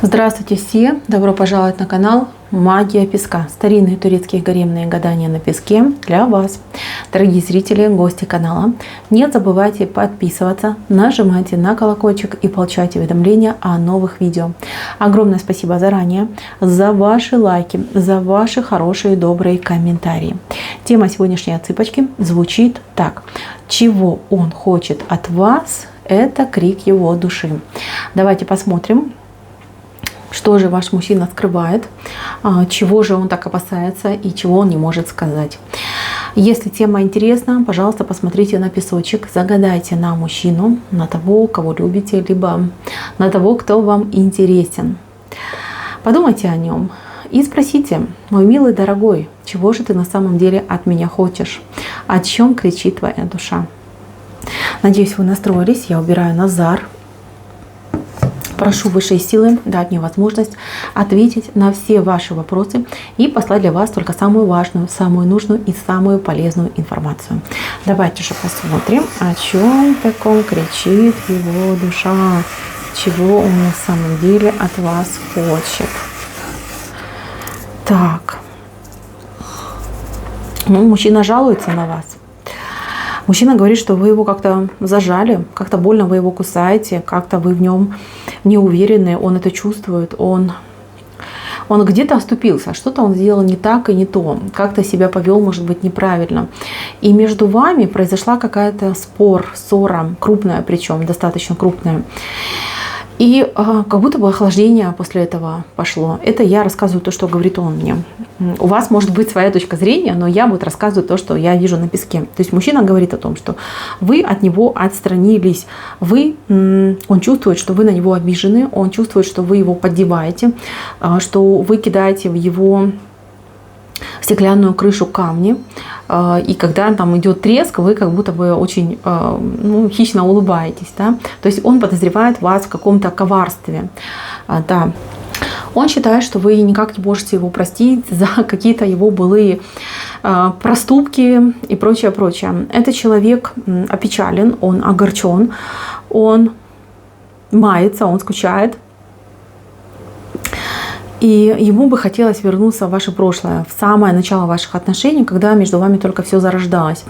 Здравствуйте все! Добро пожаловать на канал Магия Песка. Старинные турецкие гаремные гадания на песке для вас. Дорогие зрители, гости канала, не забывайте подписываться, нажимайте на колокольчик и получать уведомления о новых видео. Огромное спасибо заранее за ваши лайки, за ваши хорошие добрые комментарии. Тема сегодняшней отсыпочки звучит так. Чего он хочет от вас? Это крик его души. Давайте посмотрим, что же ваш мужчина скрывает, чего же он так опасается и чего он не может сказать. Если тема интересна, пожалуйста, посмотрите на песочек, загадайте на мужчину, на того, кого любите, либо на того, кто вам интересен. Подумайте о нем и спросите: мой милый дорогой, чего же ты на самом деле от меня хочешь? О чем кричит твоя душа? Надеюсь, вы настроились. Я убираю Назар. Прошу высшие силы дать мне возможность ответить на все ваши вопросы и послать для вас только самую важную, самую нужную и самую полезную информацию. Давайте же посмотрим, о чем таком кричит его душа, чего он на самом деле от вас хочет. Так. Мужчина жалуется на вас. Мужчина говорит, что вы его как-то зажали, как-то больно вы его кусаете, как-то вы в нем не уверены, он это чувствует, он где-то оступился, что-то он сделал не так и не то, как-то себя повел, может быть, неправильно. И между вами произошла какая-то ссора, крупная, причем достаточно крупная. И как будто бы охлаждение после этого пошло. Это я рассказываю то, что говорит он мне. У вас может быть своя точка зрения, но я вот рассказываю то, что я вижу на песке. То есть мужчина говорит о том, что вы от него отстранились. Он чувствует, что вы на него обижены, он чувствует, что вы его поддеваете, что вы кидаете в его стеклянную крышу камни. И когда там идет треск, вы как будто бы очень хищно улыбаетесь. Да? То есть он подозревает вас в каком-то коварстве. Да. Он считает, что вы никак не можете его простить за какие-то его былые проступки и прочее, прочее. Этот человек опечален, он огорчен, он мается, он скучает. И ему бы хотелось вернуться в ваше прошлое, в самое начало ваших отношений, когда между вами только все зарождалось,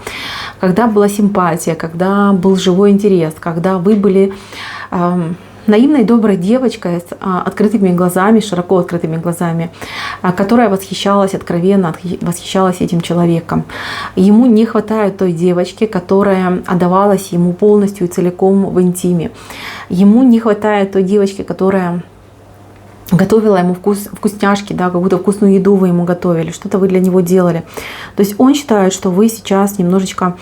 когда была симпатия, когда был живой интерес, когда вы были наивной, доброй девочкой с открытыми глазами, широко открытыми глазами, которая восхищалась откровенно, восхищалась этим человеком. Ему не хватает той девочки, которая отдавалась ему полностью и целиком в интиме. Ему не хватает той девочки, которая готовила ему вкусняшки, да, какую-то вкусную еду вы ему готовили, что-то вы для него делали. То есть он считает, что вы сейчас немножечко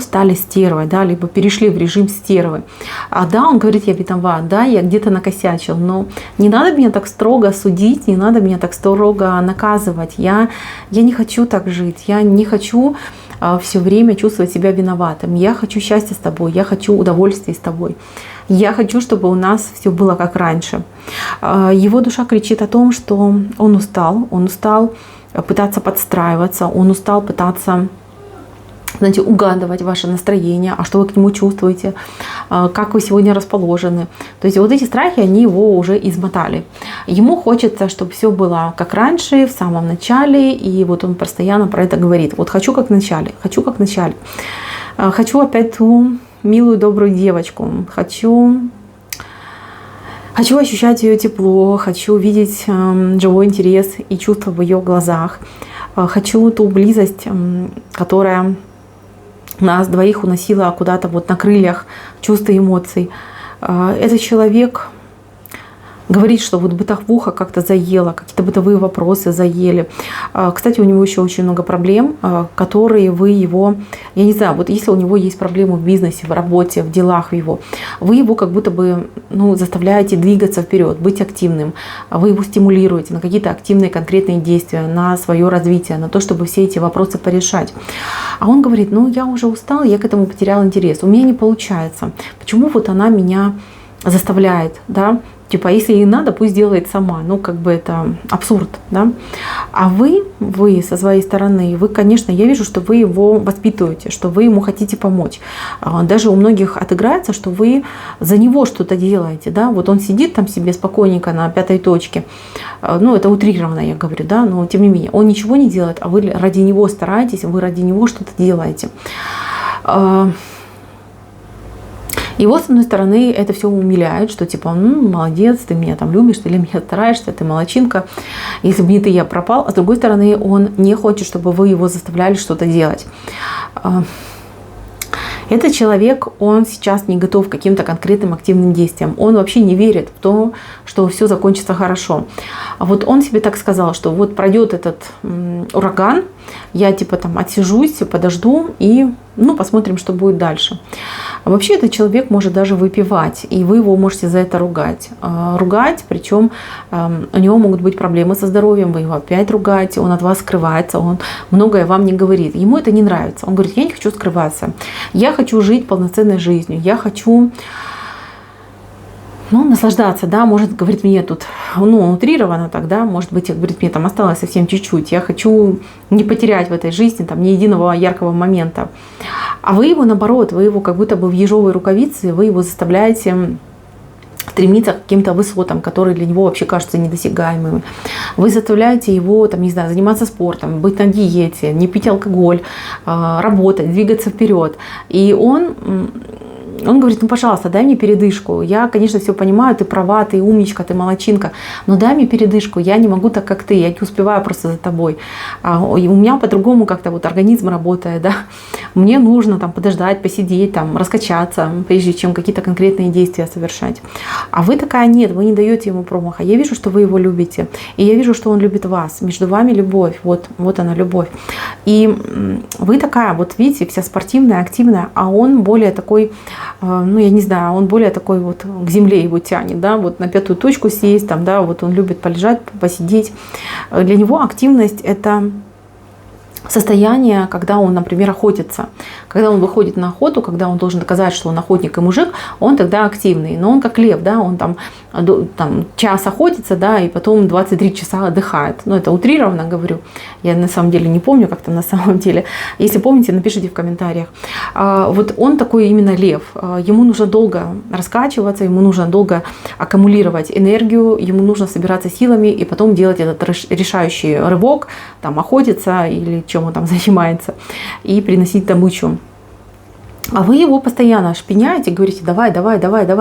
стали стервой, да, либо перешли в режим стервы. Да, он говорит, я виноват, да, я где-то накосячил, но не надо меня так строго судить, не надо меня так строго наказывать. Я не хочу так жить, я не хочу все время чувствовать себя виноватым. Я хочу счастья с тобой, я хочу удовольствия с тобой. Я хочу, чтобы у нас все было как раньше. Его душа кричит о том, что он устал пытаться подстраиваться, он устал пытаться, знаете, угадывать ваше настроение, а что вы к нему чувствуете, как вы сегодня расположены. То есть вот эти страхи, они его уже измотали. Ему хочется, чтобы все было как раньше, в самом начале, и вот он постоянно про это говорит. Вот хочу как в начале, хочу как в начале. Хочу опять ту милую, добрую девочку. Хочу ощущать ее тепло, хочу видеть живой интерес и чувства в ее глазах. Хочу ту близость, которая нас двоих уносила куда-то вот на крыльях чувств и эмоций. Этот человек говорит, что вот бытовуха как-то заела, какие-то бытовые вопросы заели. Кстати, у него еще очень много проблем, которые вы его, я не знаю, вот если у него есть проблемы в бизнесе, в работе, в делах его, вы его как будто бы заставляете двигаться вперед, быть активным, вы его стимулируете на какие-то активные конкретные действия, на свое развитие, на то, чтобы все эти вопросы порешать. А он говорит, я уже устал, я к этому потерял интерес, у меня не получается. Почему вот она меня заставляет, да, Типа, если ей надо, пусть делает сама. Ну, как бы это абсурд, да. А вы со своей стороны, вы, конечно, я вижу, что вы его воспитываете, что вы ему хотите помочь. Даже у многих отыграется, что вы за него что-то делаете, да. Вот он сидит там себе спокойненько на 5-й точке. Ну, это утрированно, я говорю, да, но тем не менее, он ничего не делает, а вы ради него стараетесь, вы ради него что-то делаете. Его, с одной стороны, это все умиляет, что типа, молодец, ты меня там любишь, ты для меня стараешься, ты молодчинка, если бы не ты, я пропал. А с другой стороны, он не хочет, чтобы вы его заставляли что-то делать. Этот человек, он сейчас не готов к каким-то конкретным активным действиям. Он вообще не верит в то, что все закончится хорошо. А вот он себе так сказал, что вот пройдет этот ураган, я типа там отсижусь, подожду и посмотрим, что будет дальше. А вообще этот человек может даже выпивать, и вы его можете за это ругать. Причем у него могут быть проблемы со здоровьем, вы его опять ругаете, он от вас скрывается, он многое вам не говорит. Ему это не нравится. Он говорит, я не хочу скрываться, я хочу жить полноценной жизнью, я хочу наслаждаться, да, может, говорит, мне тут, утрированно тогда, может быть, говорит, мне там осталось совсем чуть-чуть, я хочу не потерять в этой жизни там ни единого яркого момента. А вы его, наоборот, вы его как будто бы в ежовой рукавице, вы его заставляете стремиться к каким-то высотам, которые для него вообще кажутся недосягаемыми. Вы заставляете его, там, не знаю, заниматься спортом, быть на диете, не пить алкоголь, работать, двигаться вперед. И он говорит, пожалуйста, дай мне передышку. Я, конечно, все понимаю, ты права, ты умничка, ты молодчинка, но дай мне передышку. Я не могу так, как ты, я не успеваю просто за тобой. У меня по-другому как-то вот организм работает, да. Мне нужно там подождать, посидеть, там, раскачаться, прежде чем какие-то конкретные действия совершать. А вы такая, нет, вы не даете ему промаха. Я вижу, что вы его любите, и я вижу, что он любит вас. Между вами любовь, вот она любовь. И вы такая, вот видите, вся спортивная, активная, а он более такой, я не знаю, он более такой вот к земле его тянет, да, вот на 5-ю точку сесть, там, да, вот он любит полежать, посидеть. Для него активность — это состояние, когда он, например, охотится. Когда он выходит на охоту, когда он должен доказать, что он охотник и мужик, он тогда активный. Но он как лев, да, он там час охотится, да, и потом 23 часа отдыхает. Это утрированно говорю. Я на самом деле не помню, как там на самом деле. Если помните, напишите в комментариях. Вот он такой именно лев. Ему нужно долго раскачиваться, ему нужно долго аккумулировать энергию, ему нужно собираться силами и потом делать этот решающий рывок, там, охотиться или чем он там занимается, и приносить добычу. А вы его постоянно шпиняете, говорите, давай,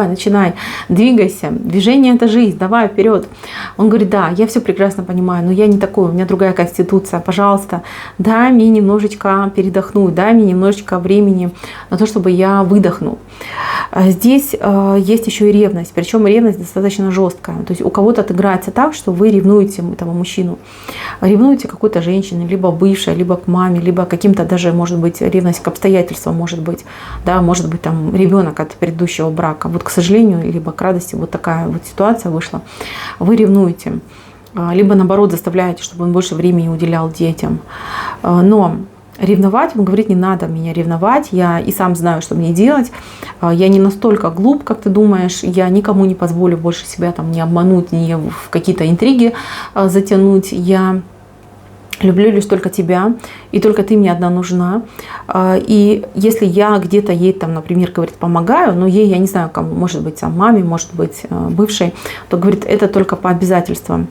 начинай, двигайся, движение — это жизнь, давай вперед. Он говорит, да, я все прекрасно понимаю, но я не такой, у меня другая конституция, пожалуйста, дай мне немножечко передохнуть, дай мне немножечко времени на то, чтобы я выдохнул. Здесь есть еще и ревность, причем ревность достаточно жесткая. То есть у кого-то отыграется так, что вы ревнуете этого мужчину, ревнуете какой-то женщине, либо бывшей, либо к маме, либо каким-то даже, может быть, ревность к обстоятельствам, может быть, да, может быть, там ребенок от предыдущего брака. Вот, к сожалению, либо к радости, вот такая вот ситуация вышла. Вы ревнуете, либо наоборот заставляете, чтобы он больше времени уделял детям. Но ревновать, он говорит, не надо меня ревновать, я и сам знаю, что мне делать, я не настолько глуп, как ты думаешь, я никому не позволю больше себя там не обмануть, не в какие-то интриги затянуть, я люблю лишь только тебя, и только ты мне одна нужна. И если я где-то ей, там, например, говорит, помогаю, но ей, я не знаю, кому, может быть, сам маме, может быть, бывшей, то, говорит, это только по обязательствам.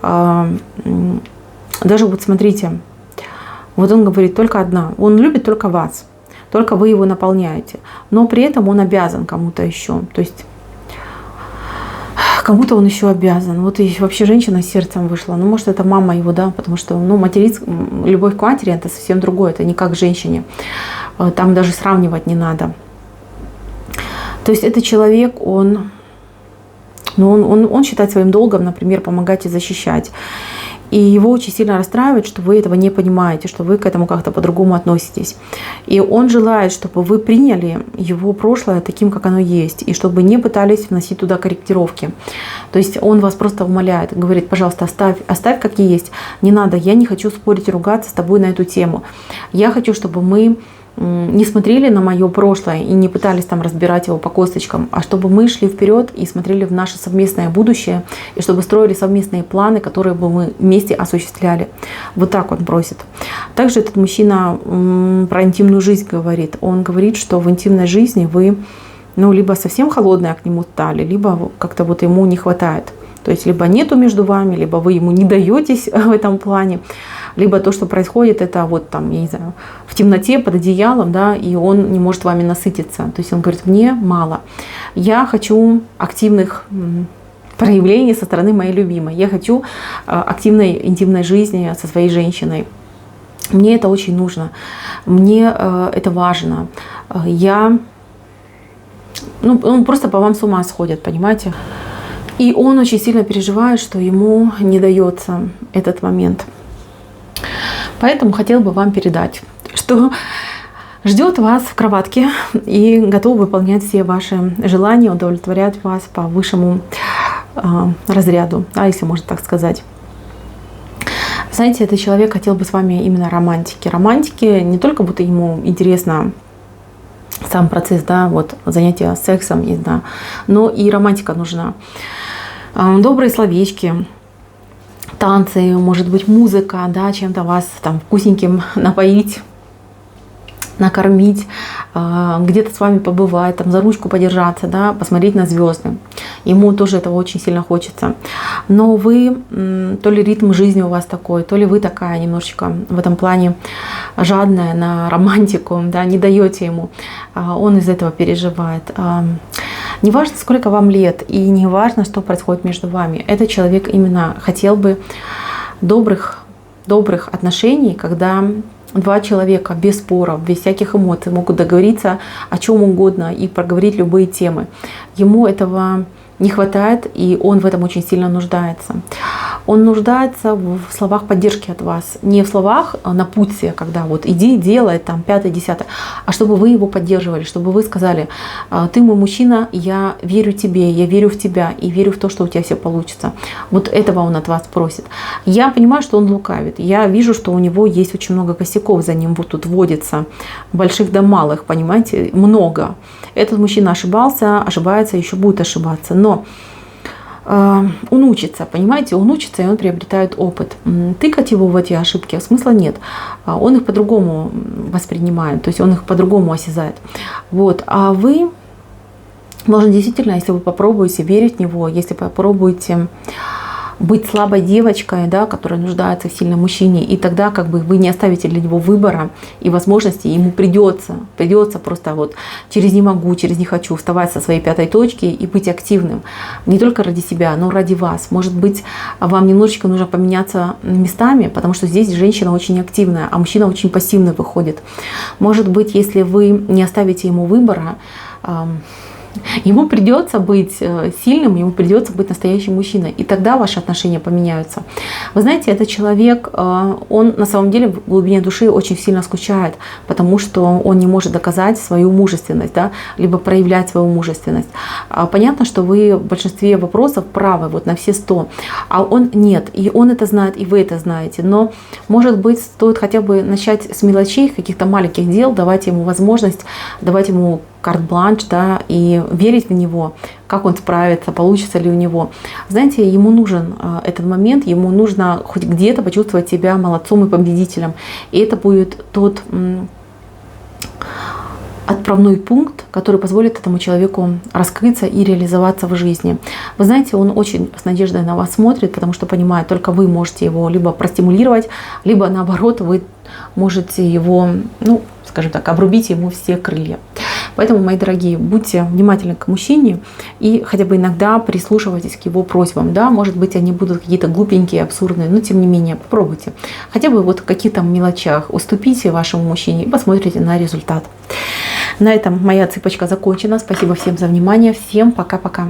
Даже вот смотрите, вот он говорит, только одна, он любит только вас, только вы его наполняете, но при этом он обязан кому-то еще, то есть кому-то он еще обязан. Вот и вообще женщина с сердцем вышла. Может, это мама его, да, потому что, любовь к матери — это совсем другое, это не как к женщине. Там даже сравнивать не надо. То есть этот человек, он считает своим долгом, например, помогать и защищать. И его очень сильно расстраивает, что вы этого не понимаете, что вы к этому как-то по-другому относитесь. И он желает, чтобы вы приняли его прошлое таким, как оно есть, и чтобы не пытались вносить туда корректировки. То есть он вас просто умоляет, говорит, пожалуйста, оставь как есть, не надо, я не хочу спорить и ругаться с тобой на эту тему. Я хочу, чтобы мы не смотрели на мое прошлое и не пытались там разбирать его по косточкам, а чтобы мы шли вперед и смотрели в наше совместное будущее, и чтобы строили совместные планы, которые бы мы вместе осуществляли. Вот так он просит. Также этот мужчина про интимную жизнь говорит. Он говорит, что в интимной жизни вы либо совсем холодные к нему стали, либо как-то вот ему не хватает. То есть либо нету между вами, либо вы ему не даетесь в этом плане, либо то, что происходит, это вот там, я не знаю, в темноте, под одеялом, да, и он не может вами насытиться. То есть он говорит, мне мало. Я хочу активных проявлений со стороны моей любимой. Я хочу активной интимной жизни со своей женщиной. Мне это очень нужно. Мне это важно. Он просто по вам с ума сходит, понимаете? И он очень сильно переживает, что ему не дается этот момент. Поэтому хотел бы вам передать, что ждет вас в кроватке и готов выполнять все ваши желания, удовлетворять вас по высшему разряду, если можно так сказать. Знаете, этот человек хотел бы с вами именно романтики. Романтики не только будто ему интересно сам процесс, да, вот занятия сексом, не знаю, но и романтика нужна. Добрые словечки, танцы, может быть, музыка, да, чем-то вас там вкусненьким напоить, накормить, где-то с вами побывать, там за ручку подержаться, да, посмотреть на звезды. Ему тоже этого очень сильно хочется. Но вы, то ли ритм жизни у вас такой, то ли вы такая немножечко в этом плане жадная на романтику, да, не даете ему. Он из этого переживает. Не важно, сколько вам лет, и не важно, что происходит между вами. Этот человек именно хотел бы добрых отношений, когда два человека без споров, без всяких эмоций могут договориться о чем угодно и проговорить любые темы. Ему этого не хватает, и он в этом очень сильно нуждается. Он нуждается в словах поддержки от вас. Не в словах напутствия, когда вот иди, делай, там, 5-10, а чтобы вы его поддерживали, чтобы вы сказали, ты мой мужчина, я верю тебе, я верю в тебя и верю в то, что у тебя все получится. Вот этого он от вас просит. Я понимаю, что он лукавит. Я вижу, что у него есть очень много косяков, за ним вот тут водится, больших да малых, понимаете, много. Этот мужчина ошибается, еще будет ошибаться. Но он учится, понимаете, он учится, и он приобретает опыт. Тыкать его в эти ошибки смысла нет. Он их по-другому воспринимает, то есть он их по-другому осязает. Вот. А вы, может, действительно, если вы попробуете верить в него, если попробуете быть слабой девочкой, да, которая нуждается в сильном мужчине, и тогда как бы вы не оставите для него выбора и возможности, ему придется просто вот через не могу, через не хочу вставать со своей пятой точки и быть активным. Не только ради себя, но ради вас. Может быть, вам немножечко нужно поменяться местами, потому что здесь женщина очень активная, а мужчина очень пассивный выходит. Может быть, если вы не оставите ему выбора, ему придется быть сильным, ему придется быть настоящим мужчиной. И тогда ваши отношения поменяются. Вы знаете, этот человек, он на самом деле в глубине души очень сильно скучает, потому что он не может доказать свою мужественность, да, либо проявлять свою мужественность. Понятно, что вы в большинстве вопросов правы, вот на все 100, а он нет. И он это знает, и вы это знаете. Но, может быть, стоит хотя бы начать с мелочей, каких-то маленьких дел, давать ему возможность, давать ему карт-бланш, да, и верить в него, как он справится, получится ли у него. Знаете, ему нужен этот момент, ему нужно хоть где-то почувствовать себя молодцом и победителем. И это будет тот отправной пункт, который позволит этому человеку раскрыться и реализоваться в жизни. Вы знаете, он очень с надеждой на вас смотрит, потому что понимает, только вы можете его либо простимулировать, либо наоборот, вы можете его, скажем так, обрубить ему все крылья. Поэтому, мои дорогие, будьте внимательны к мужчине и хотя бы иногда прислушивайтесь к его просьбам. Да, может быть, они будут какие-то глупенькие, абсурдные, но тем не менее, попробуйте. Хотя бы вот в каких-то мелочах уступите вашему мужчине и посмотрите на результат. На этом моя цепочка закончена. Спасибо всем за внимание. Всем пока-пока.